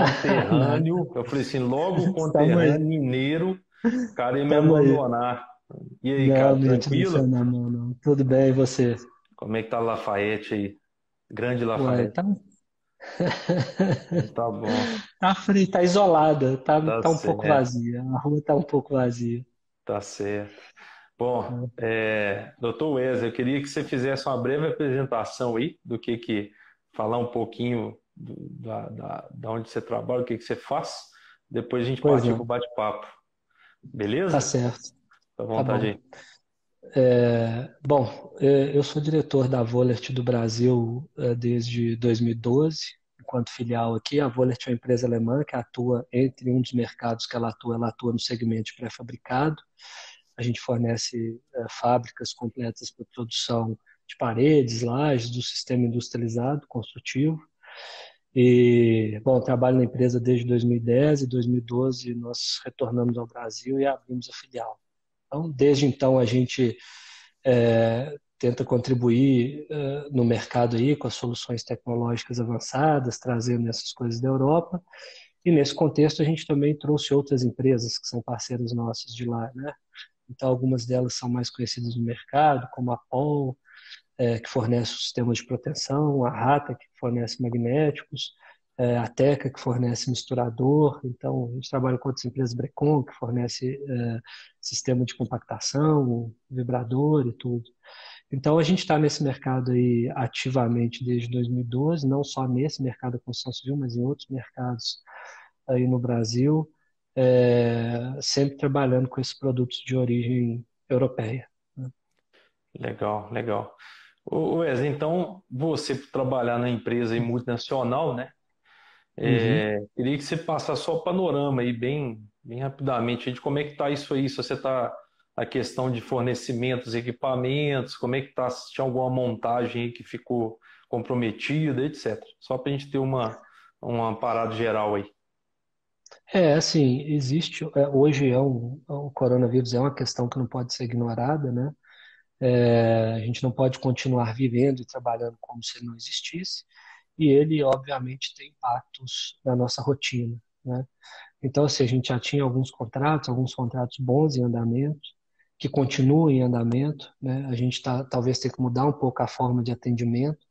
Nada. conterrâneo. Eu falei assim, logo Tamo conterrâneo, aí, mineiro, o cara ia me tamo aí. abandonar. E aí, Não, cara, não ia te deixar tranquilo? na mão, não. Tudo bem, e você? Como é que tá Lafayette aí? Grande Uai, Lafayette. tá, Então tá bom, tá frio, tá isolada, tá tá um pouco certo, vazia. A rua tá um pouco vazia. tá certo. Bom, Né? doutor Wesley, eu queria que você fizesse uma breve apresentação aí falar um pouquinho da onde você trabalha, o que que você faz. Depois a gente Pois partir para o não, bate-papo. tá Beleza? certo, Fica à tá vontade bom. aí. Bom, eu sou diretor da Vollert do Brasil desde 2012, enquanto filial aqui. A Vollert é uma empresa alemã que atua entre um dos mercados que ela atua no segmento de pré-fabricado. A gente fornece fábricas completas para produção de paredes, lajes, do sistema industrializado, construtivo. E, bom, eu trabalho na empresa desde 2010 e 2012 nós retornamos ao Brasil e abrimos a filial. Então, desde então, a gente tenta contribuir no mercado aí com as soluções tecnológicas avançadas, trazendo essas coisas da Europa. E nesse contexto, a gente também trouxe outras empresas que são parceiras nossas de lá, né? Então, algumas delas são mais conhecidas no mercado, como a Pol, que fornece o sistema de proteção, a Rata, que fornece magnéticos, a Teca, que fornece misturador. Então, a gente trabalha com outras empresas, Brecon, que fornece sistema de compactação, vibrador e tudo. Então, a gente está nesse mercado aí ativamente desde 2012, não só nesse mercado da construção civil, mas em outros mercados aí no Brasil, sempre trabalhando com esses produtos de origem europeia. Né? Legal, legal. Ô Wesley, então você por trabalhar na empresa aí multinacional, né? Uhum. Queria que você passasse só o panorama aí bem rapidamente de como é que tá isso aí, se você tá a questão de fornecimentos, equipamentos, como é que tá, se tinha alguma montagem aí que ficou comprometida, etc. Só para a gente ter uma parada geral aí. Assim, existe, hoje o coronavírus é uma questão que não pode ser ignorada, né? A gente não pode continuar vivendo e trabalhando como se ele não existisse, e ele, obviamente, tem impactos na nossa rotina, né? Então, assim, a gente já tinha alguns contratos bons em andamento, que continuam em andamento, né? A gente talvez tenha que mudar um pouco a forma de atendimento,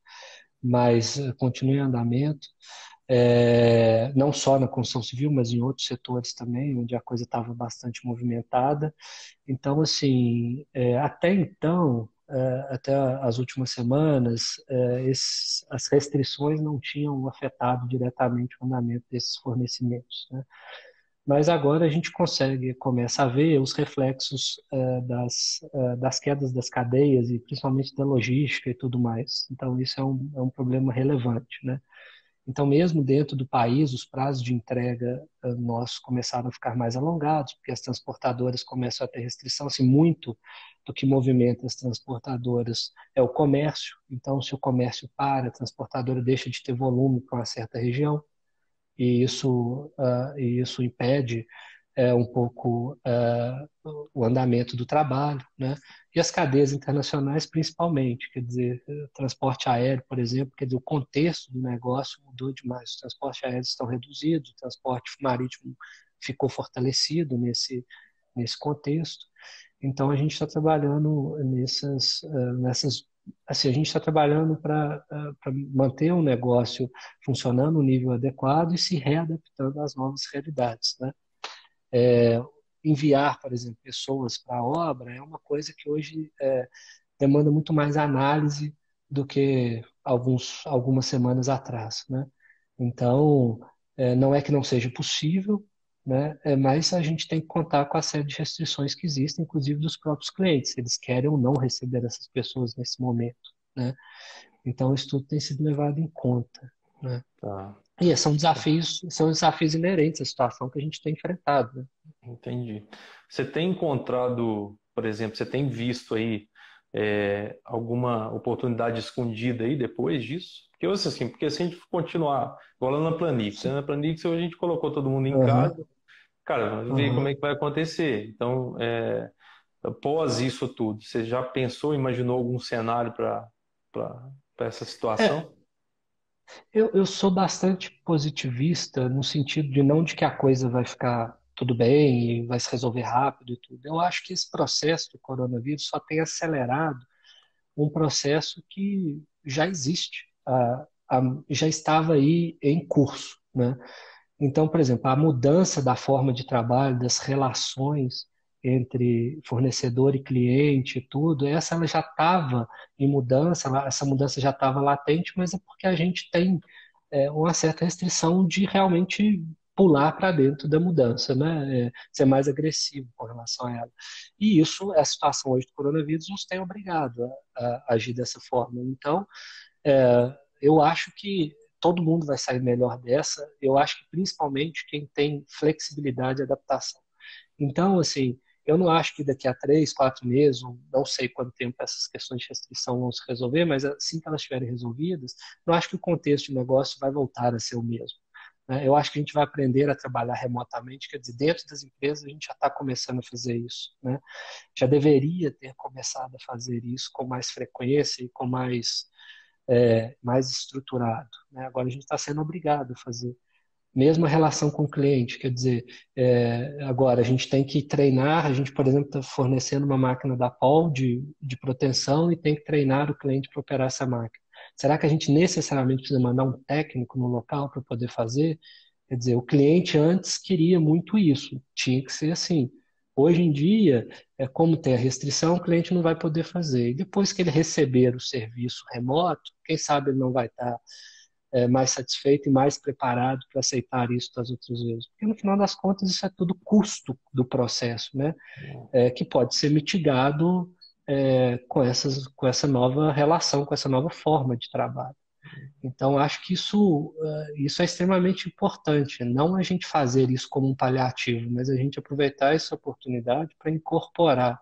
mas continua em andamento, não só na construção civil, mas em outros setores também, onde a coisa estava bastante movimentada. Então, assim, até então, até as últimas semanas, as restrições não tinham afetado diretamente o andamento desses fornecimentos, né? Mas agora a gente começa a ver os reflexos das quedas das cadeias e principalmente da logística e tudo mais. Então, isso é um problema relevante, né? Então, mesmo dentro do país, os prazos de entrega nossos começaram a ficar mais alongados, porque as transportadoras começam a ter restrição, assim, muito do que movimenta as transportadoras é o comércio. Então, se o comércio para, a transportadora deixa de ter volume para uma certa região, e isso impede um pouco o andamento do trabalho, né? E as cadeias internacionais principalmente, quer dizer, transporte aéreo, por exemplo, quer dizer, o contexto do negócio mudou demais. Os transportes aéreos estão reduzidos, o transporte marítimo ficou fortalecido nesse contexto. Então a gente está trabalhando nessas assim, a gente está trabalhando para manter o negócio funcionando no nível adequado e se readaptando às novas realidades, né? Enviar, por exemplo, pessoas para a obra é uma coisa que hoje demanda muito mais análise do que algumas semanas atrás, né? Então, não é que não seja possível, né? Mas a gente tem que contar com a série de restrições que existem, inclusive dos próprios clientes, se eles querem ou não receber essas pessoas nesse momento, né? Então, isso tudo tem sido levado em conta, né? Tá, E são desafios inerentes à situação que a gente tem enfrentado, né? entendi. Você tem encontrado, por exemplo, você tem visto aí alguma oportunidade escondida aí depois disso? Porque se a gente continuar igual lá na Planix, né? Na Planix a gente colocou todo mundo em casa. Aham, Cara, ver como aham. é que vai acontecer. Então, após isso tudo, você já pensou, imaginou algum cenário para essa É, situação? Eu sou bastante positivista no sentido de não de que a coisa vai ficar tudo bem e vai se resolver rápido e tudo. Eu acho que esse processo do coronavírus só tem acelerado um processo que já existe, já estava aí em curso, né? Então, por exemplo, a mudança da forma de trabalho, das relações entre fornecedor e cliente, e tudo, ela já estava em mudança, essa mudança já estava latente, mas é porque a gente tem uma certa restrição de realmente pular para dentro da mudança, né? Ser mais agressivo com relação a ela. E isso, a situação hoje do coronavírus nos tem obrigado a agir dessa forma. Então, eu acho que todo mundo vai sair melhor dessa. Eu acho que principalmente quem tem flexibilidade e adaptação. Então, assim, eu não acho que daqui a 3, 4 meses, ou não sei quanto tempo essas questões de restrição vão se resolver, mas assim que elas estiverem resolvidas, eu acho que o contexto de negócio vai voltar a ser o mesmo, né? Eu acho que a gente vai aprender a trabalhar remotamente, quer dizer, dentro das empresas a gente já está começando a fazer isso, né? Já deveria ter começado a fazer isso com mais frequência e com mais estruturado, né? Agora a gente está sendo obrigado a fazer. Mesmo a relação com o cliente, quer dizer, agora a gente tem que treinar, a gente, por exemplo, está fornecendo uma máquina da Paul de proteção e tem que treinar o cliente para operar essa máquina. Será que a gente necessariamente precisa mandar um técnico no local para poder fazer? Quer dizer, o cliente antes queria muito isso, tinha que ser assim. Hoje em dia, como tem a restrição, o cliente não vai poder fazer. E depois que ele receber o serviço remoto, quem sabe ele não vai estar mais satisfeito e mais preparado para aceitar isso das outras vezes. Porque no final das contas isso é tudo custo do processo, né? Que pode ser mitigado com essa nova relação, com essa nova forma de trabalho. Então, acho que isso é extremamente importante, não a gente fazer isso como um paliativo, mas a gente aproveitar essa oportunidade para incorporar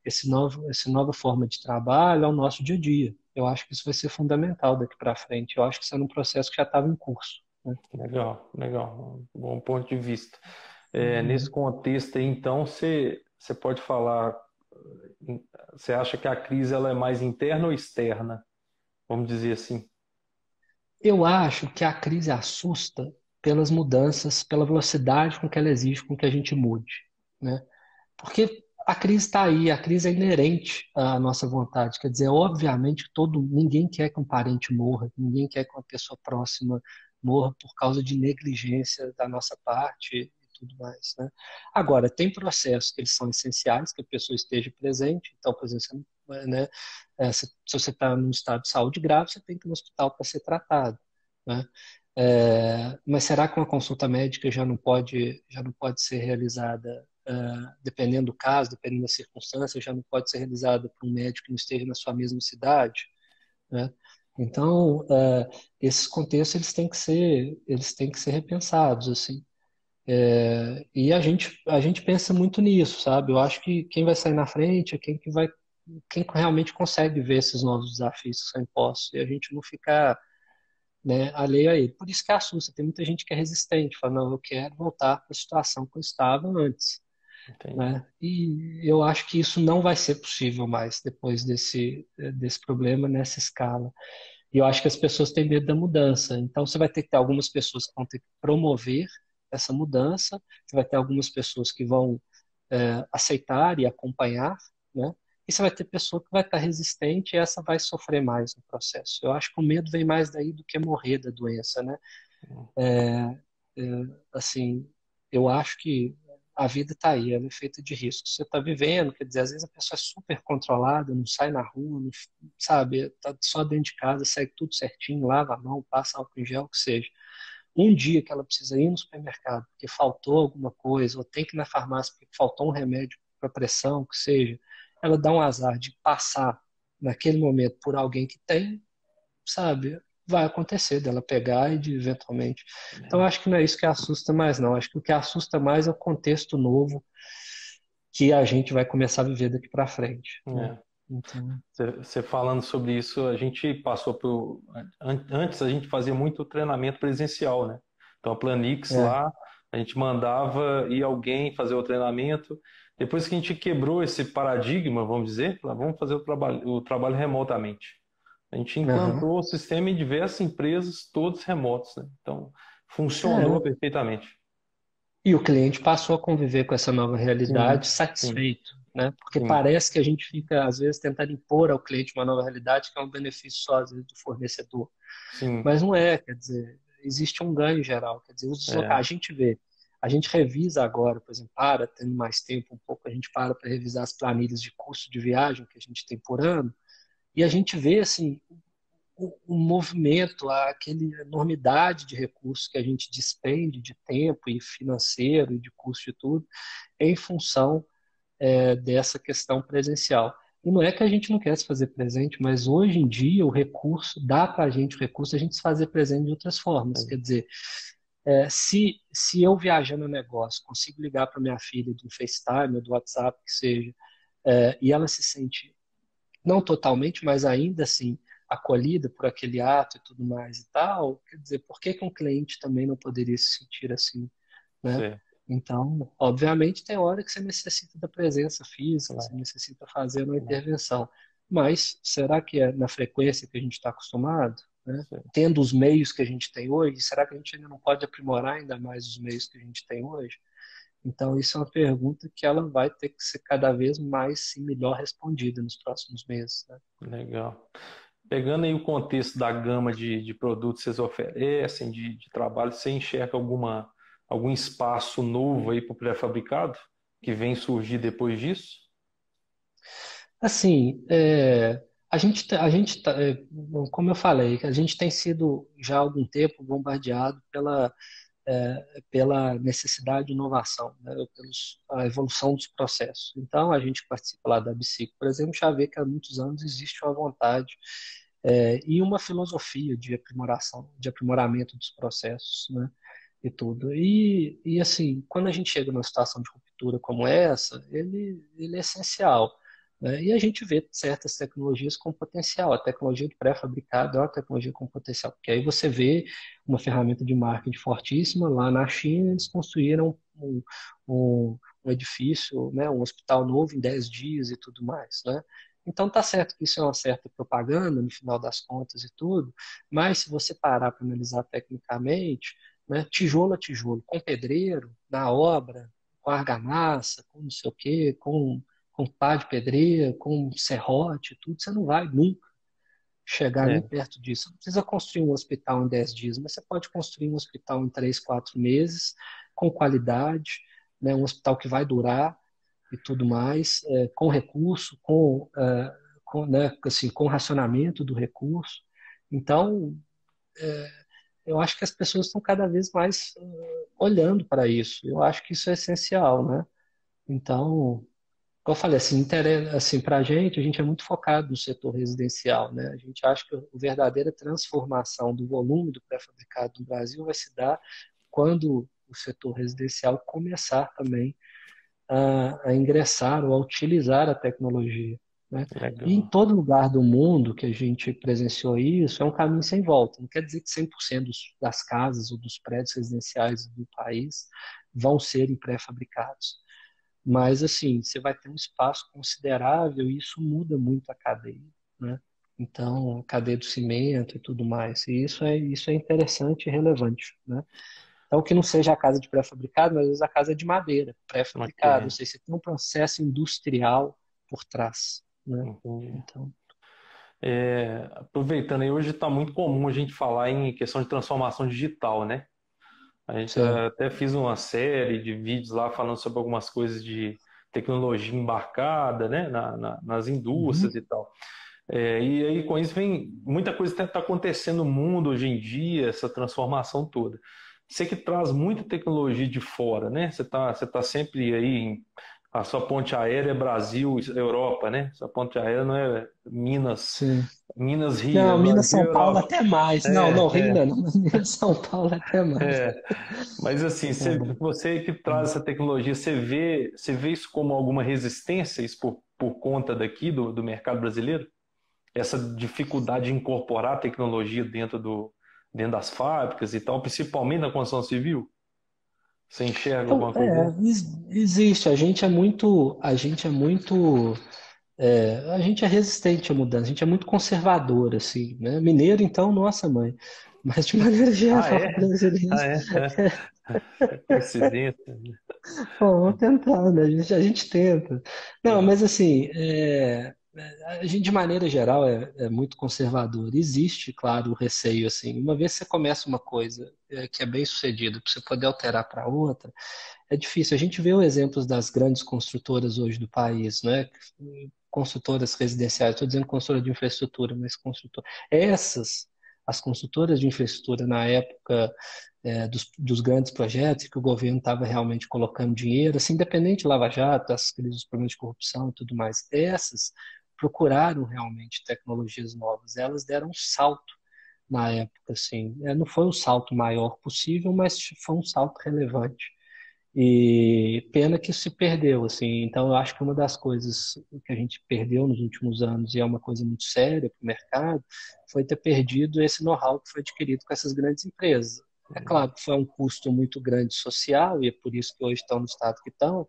essa nova forma de trabalho ao nosso dia a dia. Eu acho que isso vai ser fundamental daqui para frente. Eu acho que isso era um processo que já estava em curso, né? Legal, legal. Um bom ponto de vista. Nesse Uhum. contexto aí, então, você pode falar, você acha que a crise ela é mais interna ou externa? Vamos dizer assim. Eu acho que a crise assusta pelas mudanças, pela velocidade com que ela exige com que a gente mude, né? Porque a crise está aí, a crise é inerente à nossa vontade. Quer dizer, obviamente, ninguém quer que um parente morra, ninguém quer que uma pessoa próxima morra por causa de negligência da nossa parte e tudo mais, né? Agora, tem processos que eles são essenciais, que a pessoa esteja presente. Então, por exemplo, né, se você está num estado de saúde grave, você tem que ir no hospital para ser tratado, né? Mas será que uma consulta médica já não pode ser realizada, dependendo do caso, dependendo da circunstância, já não pode ser realizada por um médico que não esteja na sua mesma cidade, né? Então, esses contextos eles têm que ser repensados, assim. E a gente pensa muito nisso, sabe? Eu acho que quem vai sair na frente é quem realmente consegue ver esses novos desafios que são impostos e a gente não ficar, né, alheio a ele. Por isso que assusta. Tem muita gente que é resistente, fala, não, eu quero voltar para a situação que eu estava antes, Entendi. né? E eu acho que isso não vai ser possível mais depois desse problema nessa escala. E eu acho que as pessoas têm medo da mudança. Então você vai ter que ter algumas pessoas que vão ter que promover essa mudança, você vai ter algumas pessoas que vão aceitar e acompanhar, né? E você vai ter pessoa que vai estar resistente e essa vai sofrer mais no processo. Eu acho que o medo vem mais daí do que morrer da doença, né? É, assim, eu acho que a vida está aí, ela é feita de riscos. Você está vivendo, quer dizer, às vezes a pessoa é super controlada, não sai na rua, não, sabe, está só dentro de casa, segue tudo certinho, lava a mão, passa álcool em gel, o que seja. Um dia que ela precisa ir no supermercado porque faltou alguma coisa, ou tem que ir na farmácia porque faltou um remédio para pressão, o que seja, ela dá um azar de passar naquele momento por alguém que tem, sabe, vai acontecer dela pegar e de eventualmente. Então, eu acho que não é isso que assusta mais, não. Acho que o que assusta mais é o contexto novo que a gente vai começar a viver daqui para frente, né? É. Então, Você falando sobre isso, a gente passou por. Antes a gente fazia muito treinamento presencial, né? Então a Planix é, lá, a gente mandava ir alguém fazer o treinamento. Depois que a gente quebrou esse paradigma, vamos dizer, vamos fazer o trabalho remotamente. A gente Aham. implantou o sistema em diversas empresas, todos remotos, né? Então, funcionou É. perfeitamente. E o cliente passou a conviver com essa nova realidade Sim, sim, satisfeito, né? Porque sim. parece que a gente fica, às vezes, tentando impor ao cliente uma nova realidade que é um benefício só, às vezes, do fornecedor. Sim, Mas não é, quer dizer, existe um ganho geral. Quer dizer, a é, gente vê, a gente revisa agora, por exemplo, tendo mais tempo um pouco, a gente para revisar as planilhas de custo de viagem que a gente tem por ano, e a gente vê, assim, o movimento, aquela enormidade de recursos que a gente despende de tempo e financeiro e de custo de tudo, em função dessa questão presencial. E não é que a gente não quer se fazer presente, mas hoje em dia o recurso, dá para a gente o recurso, a gente se fazer presente de outras formas. Quer dizer, se eu viajando no negócio consigo ligar para minha filha do FaceTime ou do WhatsApp, que seja, e ela se sente não totalmente, mas ainda assim acolhida por aquele ato e tudo mais e tal, quer dizer, por que que um cliente também não poderia se sentir assim, né? certo. Então, obviamente, tem hora que você necessita da presença física, você Vai, necessita fazer uma vai, intervenção. Mas será que é na frequência que a gente está acostumado, né? certo. Tendo os meios que a gente tem hoje, será que a gente ainda não pode aprimorar ainda mais os meios que a gente tem hoje? Então, isso é uma pergunta que ela vai ter que ser cada vez mais e melhor respondida nos próximos meses, né? Legal. Pegando aí o contexto da gama de produtos que vocês oferecem, de trabalho, você enxerga algum espaço novo aí para o pré-fabricado que vem surgir depois disso? Assim, como eu falei, a gente tem sido já há algum tempo bombardeado pela necessidade de inovação, né, a evolução dos processos. Então, a gente participa lá da BICIC, por exemplo, já vê que há muitos anos existe uma vontade e uma filosofia de aprimoração, de aprimoramento dos processos, né, e tudo. E assim, quando a gente chega numa situação de ruptura como essa, ele é essencial. Né? E a gente vê certas tecnologias com potencial. A tecnologia de pré-fabricado é uma tecnologia com potencial, porque aí você vê uma ferramenta de marketing fortíssima lá na China, eles construíram um edifício, né, um hospital novo em 10 dias e tudo mais, né? Então tá certo que isso é uma certa propaganda no final das contas e tudo, mas se você parar para analisar tecnicamente, né, tijolo a tijolo, com pedreiro, na obra, com argamassa, com não sei o quê, com pá de pedreiro, com serrote, tudo, você não vai nunca chegar nem É, perto disso. Não precisa construir um hospital em 10 dias, mas você pode construir um hospital em 3, 4 meses, com qualidade, né, um hospital que vai durar e tudo mais, com recurso, né, assim, com racionamento do recurso. Então, eu acho que as pessoas estão cada vez mais olhando para isso. Eu acho que isso é essencial, né? Então, como eu falei, assim, assim, para a gente é muito focado no setor residencial, né? A gente acha que a verdadeira transformação do volume do pré-fabricado no Brasil vai se dar quando o setor residencial começar também a ingressar ou a utilizar a tecnologia, né? E em legal. todo lugar do mundo que a gente presenciou isso, é um caminho sem volta. Não quer dizer que 100% das casas ou dos prédios residenciais do país vão serem pré-fabricados. Mas, assim, você vai ter um espaço considerável e isso muda muito a cadeia, né? Então, a cadeia do cimento e tudo mais. E isso é interessante e relevante, né? Então, que não seja a casa de pré-fabricado, mas às vezes a casa é de madeira, pré-fabricado. Ou Ok. seja, você tem um processo industrial por trás, né? Entendi. Então, Aproveitando aí, hoje está muito comum a gente falar em questão de transformação digital, né? A gente sim. até fiz uma série de vídeos lá falando sobre algumas coisas de tecnologia embarcada, né, nas indústrias Uhum. e tal. E aí com isso vem muita coisa que está acontecendo no mundo hoje em dia, essa transformação toda. Você que traz muita tecnologia de fora, né? Você tá sempre aí a sua ponte aérea é Brasil, Europa, né? Sua ponte aérea não é Sim. Minas, Rio, é Não, Minas, Brasil, São Paulo Europa. até mais. Não, É, não, Rio é, ainda não. Minas, São Paulo até mais. é. Mas assim, você que traz essa tecnologia, você vê isso como alguma resistência, isso por conta daqui do mercado brasileiro? Essa dificuldade de incorporar a tecnologia dentro das fábricas e tal, principalmente na construção civil? Você enxerga Então, alguma coisa aí? existe. A gente é muito A gente é resistente à mudança, a gente é muito conservador, assim, né? Mineiro, então, nossa mãe. Mas, de maneira Ah, geral, é? brasileiro. Ah, é? É coincidência. Bom, vamos tentar, né? A gente tenta. Não, Ah, mas assim, a gente de maneira geral é muito conservador. Existe, claro, o receio assim. Uma vez que você começa uma coisa que é bem sucedida, para você poder alterar para outra, é difícil. A gente vê os exemplos das grandes construtoras hoje do país, né? Construtoras residenciais, estou dizendo construtora de infraestrutura, mas construtora. Essas, as construtoras de infraestrutura na época dos grandes projetos que o governo estava realmente colocando dinheiro, assim, independente de Lava Jato, as crises, os problemas de corrupção e tudo mais, essas procuraram realmente tecnologias novas, elas deram um salto na época, assim, não foi o salto maior possível, mas foi um salto relevante. E pena que isso se perdeu, assim. Então, eu acho que uma das coisas que a gente perdeu nos últimos anos, e é uma coisa muito séria para o mercado, foi ter perdido esse know-how que foi adquirido com essas grandes empresas. É claro que foi um custo muito grande social, e é por isso que hoje estão no estado que estão,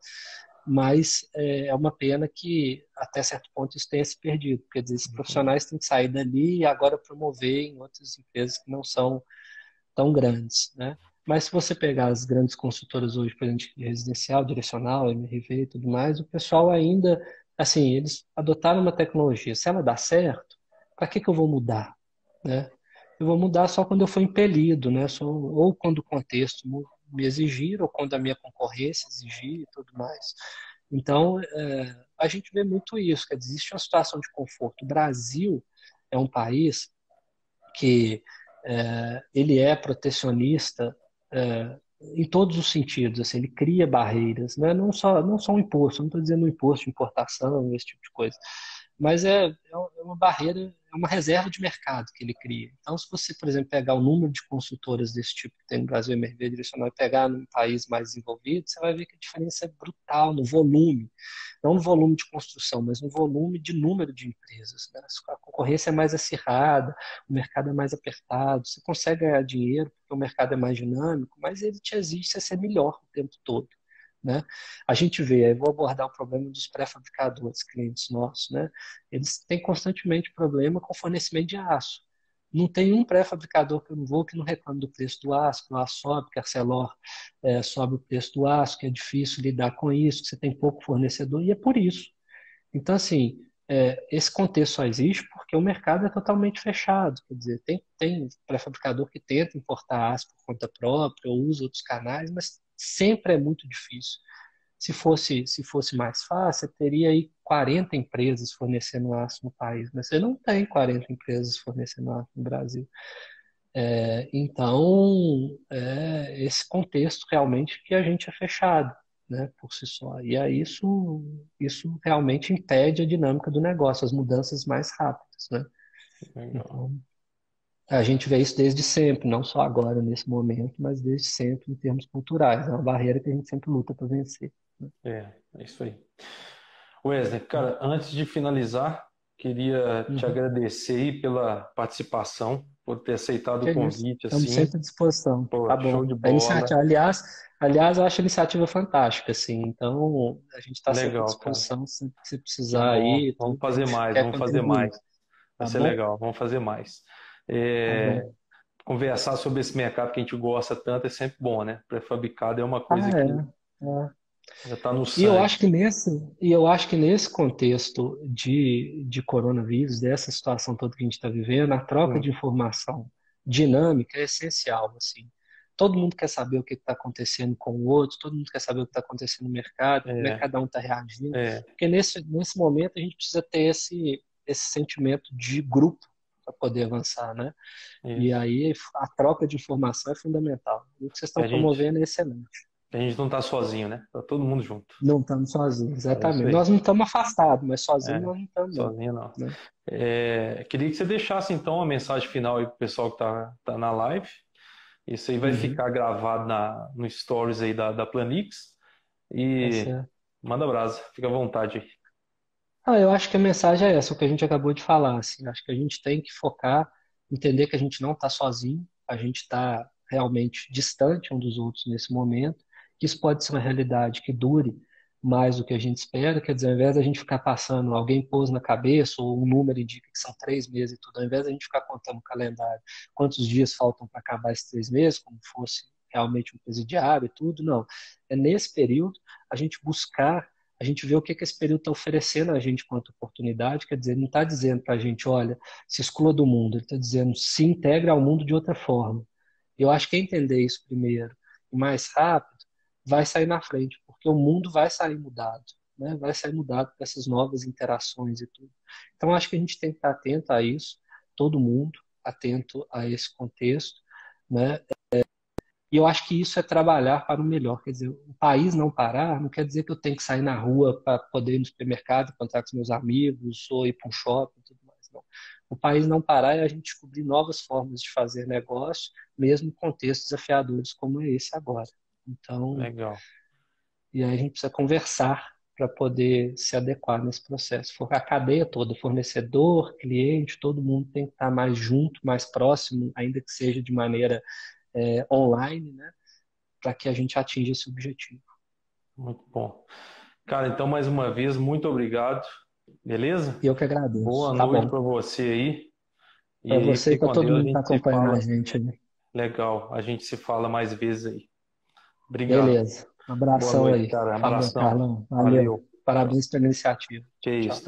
mas é uma pena que, até certo ponto, isso tenha se perdido. Quer dizer, esses profissionais têm que sair dali e agora promover em outras empresas que não são tão grandes, né? Mas se você pegar as grandes construtoras hoje, por exemplo, de residencial, direcional, MRV e tudo mais, o pessoal ainda, assim, eles adotaram uma tecnologia. Se ela dá certo, para que eu vou mudar, né? Eu vou mudar só quando eu for impelido, né? Ou quando o contexto me exigir, ou quando a minha concorrência exigir e tudo mais. Então, a gente vê muito isso, que existe uma situação de conforto. O Brasil é um país que ele é protecionista em todos os sentidos, assim, ele cria barreiras, né? Não só um imposto, não estou dizendo um imposto de importação, esse tipo de coisa, mas é uma barreira, é uma reserva de mercado que ele cria. Então, se você, por exemplo, pegar o número de consultoras desse tipo que tem no Brasil, MRV direcional, e pegar num país mais desenvolvido, você vai ver que a diferença é brutal no volume, não no volume de construção, mas no volume de número de empresas, né? A concorrência é mais acirrada, o mercado é mais apertado, você consegue ganhar dinheiro porque o mercado é mais dinâmico, mas ele te exige você ser melhor o tempo todo, né? A gente vê, aí vou abordar o problema dos pré-fabricadores, clientes nossos, né? Eles têm constantemente problema com fornecimento de aço. Não tem um pré-fabricador que eu não vou que não reclame do preço do aço, que o aço sobe, que a Arcelor sobe o preço do aço, que é difícil lidar com isso, que você tem pouco fornecedor, e é por isso. Então, assim, esse contexto só existe porque o mercado é totalmente fechado. Quer dizer, tem pré-fabricador que tenta importar aço por conta própria ou usa outros canais, mas sempre é muito difícil. Se fosse mais fácil, você teria aí 40 empresas fornecendo aço no país, mas você não tem 40 empresas fornecendo aço no Brasil. Então, esse contexto realmente que a gente é fechado, né, por si só. E aí isso realmente impede a dinâmica do negócio, as mudanças mais rápidas, né? legal. Então, a gente vê isso desde sempre, não só agora, nesse momento, mas desde sempre em termos culturais. É uma barreira que a gente sempre luta para vencer, né? É isso aí. Wesley, cara, antes de finalizar, queria te Uhum. agradecer aí pela participação, por ter aceitado Que o é isso. convite, Estamos assim. sempre à disposição. Pô, Tá show bom. de A bola. iniciativa, aliás, eu acho a iniciativa fantástica, assim. Então, a gente está sempre à Legal, cara. disposição, se você Que precisar bom. aí, e Vamos tudo, a fazer gente mais, quer vamos fazer contribuir. mais. Vai Tá ser bom? legal, vamos fazer mais. Tá bom. É, conversar sobre esse mercado que a gente gosta tanto é sempre bom, né? Pré-fabricado é uma Ah, coisa que é. já está no E eu sangue. acho que nesse contexto de coronavírus, dessa situação toda que a gente está vivendo, a troca de Hum, informação dinâmica é essencial, assim. Todo mundo quer saber o que está acontecendo com o outro, todo mundo quer saber o que está acontecendo no mercado, como é que é, cada um está reagindo, é, porque nesse momento a gente precisa ter esse sentimento de grupo para poder avançar, né? E isso. aí a troca de informação é fundamental. E o que vocês estão A gente, promovendo é excelente. a gente não está sozinho, né? Tá todo mundo junto. Não estamos sozinhos, É isso exatamente. aí. Nós não estamos afastados, mas sozinhos É, nós não estamos, não. sozinho não. Né? Queria que você deixasse então uma mensagem final aí pro pessoal que tá na live. Isso aí vai Uhum, ficar gravado no Stories aí da Planix. tá E certo. manda brasa, fica à vontade aí. Eu acho que a mensagem é essa, o que a gente acabou de falar. Assim, acho que a gente tem que focar, entender que a gente não está sozinho, a gente está realmente distante um dos outros nesse momento, que isso pode ser uma realidade que dure, mais do que a gente espera, quer dizer, ao invés da gente ficar passando, alguém pôs na cabeça, ou um número indica que são 3 meses e tudo, ao invés da gente ficar contando o calendário, quantos dias faltam para acabar esses 3 meses, como fosse realmente um presidiário e tudo, não. É nesse período a gente buscar, a gente ver o que esse período está oferecendo a gente quanto oportunidade, quer dizer, ele não está dizendo para a gente, olha, se exclua do mundo, ele está dizendo, se integre ao mundo de outra forma. Eu acho que entender isso primeiro e mais rápido vai sair na frente, porque o mundo vai sair mudado, né? Vai sair mudado com essas novas interações e tudo. Então, acho que a gente tem que estar atento a isso, todo mundo atento a esse contexto, né? E eu acho que isso é trabalhar para o melhor. Quer dizer, o país não parar não quer dizer que eu tenho que sair na rua para poder ir no supermercado, encontrar com os meus amigos, ou ir para um shopping e tudo mais. Não. O país não parar é a gente descobrir novas formas de fazer negócio, mesmo em contextos desafiadores como é esse agora. Então, Legal. e aí a gente precisa conversar para poder se adequar nesse processo. A cadeia toda, fornecedor, cliente, todo mundo tem que estar mais junto, mais próximo, ainda que seja de maneira online, né? Para que a gente atinja esse objetivo. Muito bom. Cara, então mais uma vez, muito obrigado. Beleza? E eu que Boa agradeço. Tá noite bom. para você aí. E Para aí, você e fique para com todo Deus. A mundo que está gente se acompanhando a fala. gente aí. Legal. A gente se fala mais vezes aí. Obrigado. Beleza. Um Boa abração noite, aí. cara. Falou, Abração. Carlão. Valeu. Valeu. Tchau. Parabéns pela iniciativa. Que Tchau. isso.